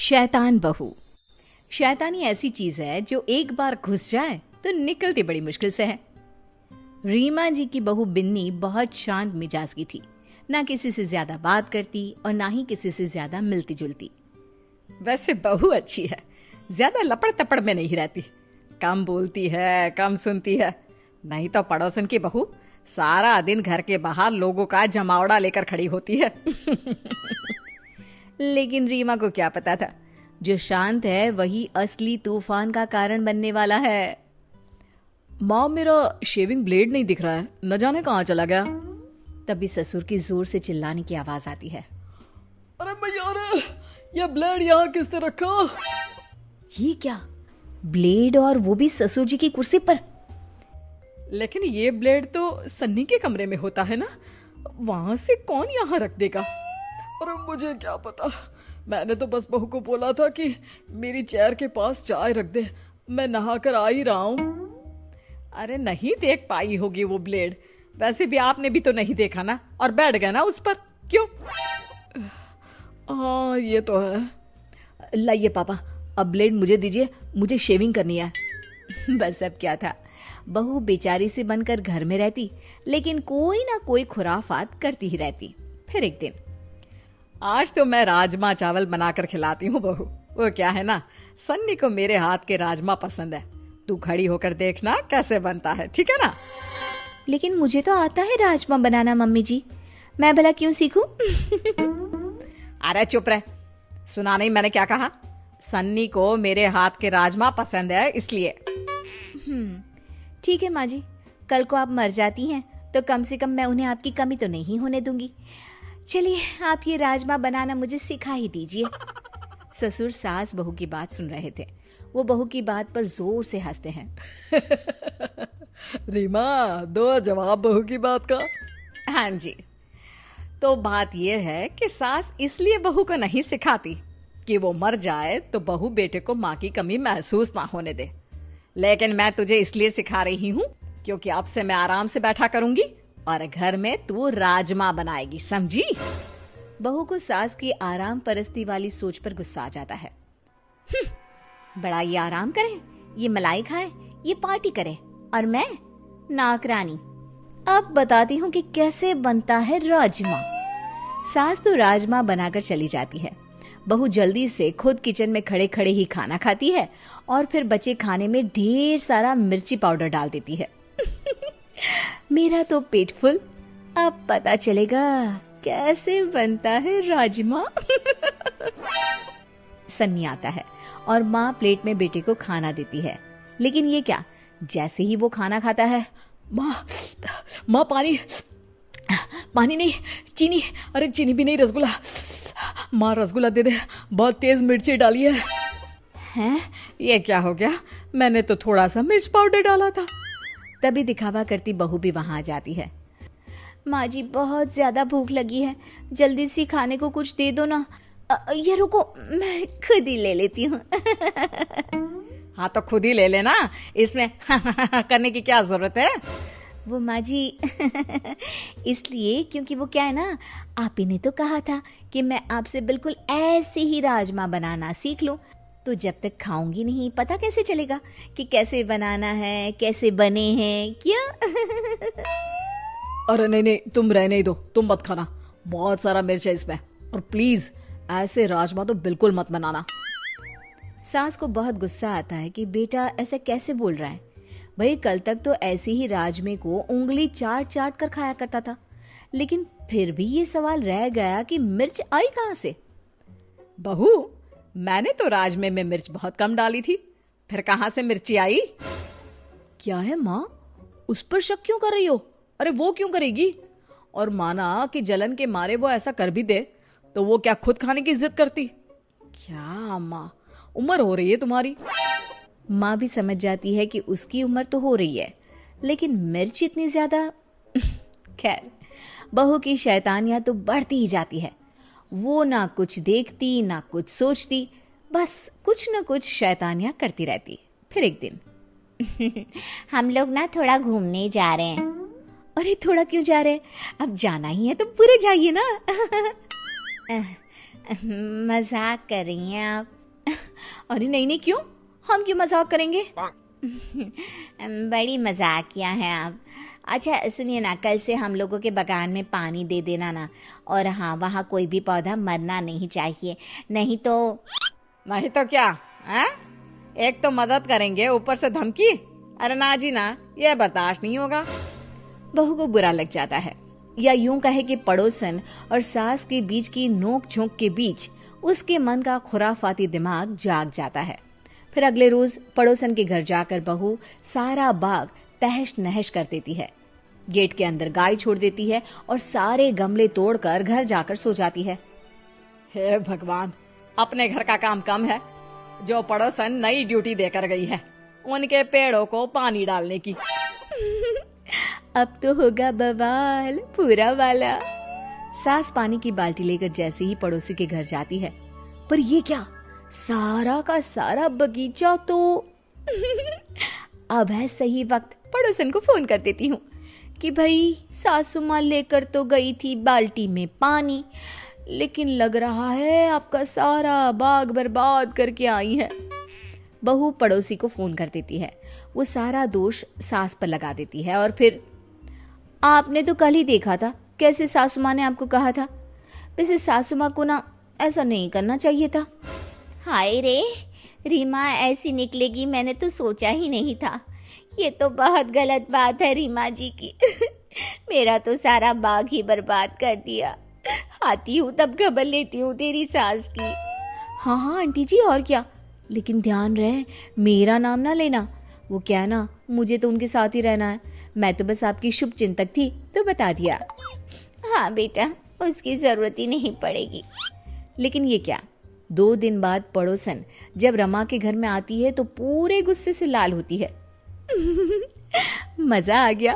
शैतान बहू। शैतानी ऐसी चीज है जो एक बार घुस जाए तो निकलती बड़ी मुश्किल से है। रीमा जी की बहू बिन्नी बहुत शांत मिजाज की थी, ना किसी से ज्यादा बात करती और ना ही किसी से ज्यादा मिलती जुलती। वैसे बहू अच्छी है, ज्यादा लपड़ तपड़ में नहीं रहती, कम बोलती है, कम सुनती है। नहीं तो पड़ोसन की बहू सारा दिन घर के बाहर लोगों का जमावड़ा लेकर खड़ी होती है। लेकिन रीमा को क्या पता था, जो शांत है वही असली तूफान का कारण बनने वाला है। माँ, मेरा शेविंग ब्लेड नहीं दिख रहा है, न जाने कहाँ चला गया। तभी ससुर की जोर से चिल्लाने की आवाज आती है। अरे भैया, अरे ये ब्लेड यहाँ किसने रखा? ये क्या, ब्लेड और वो भी ससुर जी की कुर्सी पर? लेकिन ये ब्लेड तो सन्नी के कमरे में होता है ना, वहां से कौन यहाँ रख देगा? अरे मुझे क्या पता, मैंने तो बस बहू को बोला था कि मेरी चेयर के पास चाय रख दे, मैं नहा कर आ ही रहा हूँ। अरे नहीं देख पाई होगी वो ब्लेड, वैसे भी आपने भी तो नहीं देखा ना, और बैठ गया ना उस पर, क्यों? हाँ ये तो है। लाइए पापा, अब ब्लेड मुझे दीजिए, मुझे शेविंग करनी है। बस अब क्या था, बहू बेचारी से बनकर घर में रहती, लेकिन कोई ना कोई खुराफात करती ही रहती। फिर एक दिन, आज तो मैं राजमा चावल बनाकर खिलाती हूँ बहू। वो क्या है ना, सन्नी को मेरे हाथ के राजमा पसंद है, तू खड़ी होकर देखना कैसे बनता है, ठीक है ना? लेकिन मुझे तो आता है राजमा बनाना मम्मी जी, मैं भला क्यों सीखूं? अरे चुप रह, सुना नहीं मैंने क्या कहा? सन्नी को मेरे हाथ के राजमा पसंद है इसलिए। ठीक है माँ जी, कल को आप मर जाती हैं तो कम से कम मैं उन्हें आपकी कमी तो नहीं होने दूंगी। चलिए आप ये राजमा बनाना मुझे सिखा ही दीजिए। ससुर सास बहू की बात सुन रहे थे, वो बहू की बात पर जोर से हंसते हैं। रीमा, दो जवाब बहू की बात का। हाँ जी, तो बात यह है कि सास इसलिए बहू को नहीं सिखाती कि वो मर जाए तो बहू बेटे को माँ की कमी महसूस ना होने दे, लेकिन मैं तुझे इसलिए सिखा रही हूँ क्योंकि अब से मैं आराम से बैठा करूंगी और घर में तू राजमा बनाएगी, समझी? बहू को सास की आराम परस्ती वाली सोच पर गुस्सा आ जाता है। बड़ा ये आराम करे, ये मलाई खाए, ये पार्टी करे, और मैं नौकरानी। अब बताती हूँ कि कैसे बनता है राजमा। सास तो राजमा बनाकर चली जाती है, बहू जल्दी से खुद किचन में खड़े खड़े ही खाना खाती है और फिर बचे खाने में ढेर सारा मिर्ची पाउडर डाल देती है। मेरा तो पेट फुल, अब पता चलेगा कैसे बनता है राजमा। सन्नी आता है और माँ प्लेट में बेटे को खाना देती है, लेकिन ये क्या, जैसे ही वो खाना खाता है, माँ पानी, पानी नहीं, चीनी, अरे चीनी भी नहीं, रसगुल्ला, माँ रसगुल्ला दे दे, बहुत तेज मिर्ची डाली है। हैं? ये क्या हो गया, मैंने तो थोड़ा सा मिर्च पाउडर डाला था। तभी दिखावा करती बहू भी वहां आ जाती है। माँ जी बहुत ज्यादा भूख लगी है, जल्दी से खाने को कुछ दे दो ना। ये रुको, मैं खुद ही ले लेती हूँ। हाँ तो खुद ही ले लेना, इसमें करने की क्या जरूरत है? वो माँ जी इसलिए क्योंकि वो क्या है ना, आप ही ने तो कहा था कि मैं आपसे बिल्कुल ऐसे ही राजमा बनाना सीख लूं, तो जब तक खाऊंगी नहीं पता कैसे चलेगा कि कैसे बनाना है, कैसे बने हैं, क्या? अरे नहीं नहीं, तुम रहने ही दो, तुम मत खाना, बहुत सारा मिर्च है इसमें, और प्लीज ऐसे राजमा तो बिल्कुल मत बनाना। सास को बहुत गुस्सा आता है कि बेटा ऐसा कैसे बोल रहा है, भाई कल तक तो ऐसे ही राजमे को उंगली चाट चाट कर खाया करता था, लेकिन फिर भी ये सवाल रह गया कि मिर्च आई कहाँ से? बहू, मैंने तो राजमे में मिर्च बहुत कम डाली थी, फिर कहाँ से मिर्ची आई? क्या है माँ, उस पर शक क्यों कर रही हो? अरे वो क्यों करेगी? और माना कि जलन के मारे वो ऐसा कर भी दे तो वो क्या खुद खाने की जिद करती? क्या माँ, उम्र हो रही है तुम्हारी। माँ भी समझ जाती है कि उसकी उम्र तो हो रही है, लेकिन मिर्च इतनी ज्यादा। खैर, बहू की शैतानियां तो बढ़ती ही जाती है। वो ना कुछ देखती ना कुछ सोचती, बस कुछ न कुछ शैतानियां करती रहती। फिर एक दिन हम लोग ना थोड़ा घूमने जा रहे हैं। अरे थोड़ा क्यों जा रहे हैं, अब जाना ही है तो पूरे जाइए ना। मजाक कर रही हैं आप? अरे नहीं नहीं, क्यों? हम क्यों मजाक करेंगे? बड़ी मजाकिया हैं आप। अच्छा सुनिए ना, कल से हम लोगों के बगान में पानी दे देना ना। और हाँ, वहाँ कोई भी पौधा मरना नहीं चाहिए, नहीं तो क्या है? एक तो मदद करेंगे, ऊपर से धमकी? अरे ना जी ना, ये बर्दाश्त नहीं होगा। बहू को बुरा लग जाता है, या यूं कहे कि पड़ोसन और सास के बीच की नोक झोंक के बीच उसके मन का खुराफाती दिमाग जाग जाता है। फिर अगले रोज पड़ोसन के घर जाकर बहू सारा बाग तहस नहस कर देती है, गेट के अंदर गाय छोड़ देती है और सारे गमले तोड़कर घर जाकर सो जाती है। हे भगवान, अपने घर का काम कम है, जो पड़ोसन नई ड्यूटी देकर गई है उनके पेड़ों को पानी डालने की। अब तो होगा बवाल पूरा वाला। सास पानी की बाल्टी लेकर जैसे ही पड़ोसी के घर जाती है, पर ये क्या, सारा का सारा बगीचा तो अब है सही वक्त पड़ोसन को फोन कर देती हूँ कि भाई सासू माँ लेकर तो गई थी बाल्टी में पानी, लेकिन लग रहा है आपका सारा बाग बर्बाद करके आई है। बहू पड़ोसी को फोन कर देती है, वो सारा दोष सास पर लगा देती है और फिर आपने तो कल ही देखा था कैसे सासू माँ ने आपको कहा था, वैसे सासू माँ को ना ऐसा नहीं करना चाहिए था। हाय रे, रीमा ऐसी निकलेगी मैंने तो सोचा ही नहीं था। ये तो बहुत गलत बात है रीमा जी की। मेरा तो सारा बाग ही बर्बाद कर दिया। आती हूँ तब खबर लेती हूँ तेरी सास की। हाँ हाँ आंटी जी, और क्या, लेकिन ध्यान रहे मेरा नाम ना लेना। वो क्या ना, मुझे तो उनके साथ ही रहना है, मैं तो बस आपकी शुभ चिंतक थी तो बता दिया। हाँ बेटा, उसकी जरूरत ही नहीं पड़ेगी। लेकिन ये क्या, 2 दिन बाद पड़ोसन जब रमा के घर में आती है तो पूरे गुस्से से लाल होती है। मजा आ गया,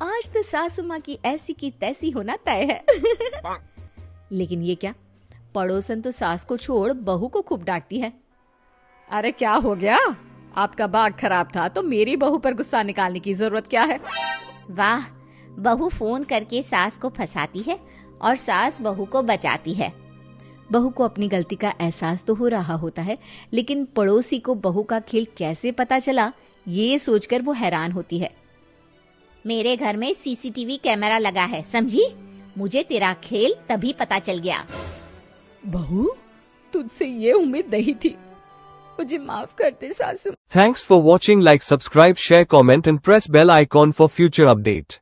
आज तो सासू माँ की ऐसी की तैसी होना तय है। लेकिन ये क्या, पड़ोसन तो सास को छोड़ बहू को खूब डांटती है। अरे क्या हो गया, आपका बाग खराब था तो मेरी बहू पर गुस्सा निकालने की जरूरत क्या है? वाह, बहू फोन करके सास को फंसाती है और सास बहू को बचाती है। बहू को अपनी गलती का एहसास तो हो रहा होता है, लेकिन पड़ोसी को बहू का खेल कैसे पता चला ये सोचकर वो हैरान होती है। मेरे घर में सीसीटीवी कैमरा लगा है, समझी? मुझे तेरा खेल तभी पता चल गया। बहू, तुझसे ये उम्मीद नहीं थी, मुझे माफ कर दे सासू। Thanks for watching. Like, subscribe, share, comment and press bell icon for future update.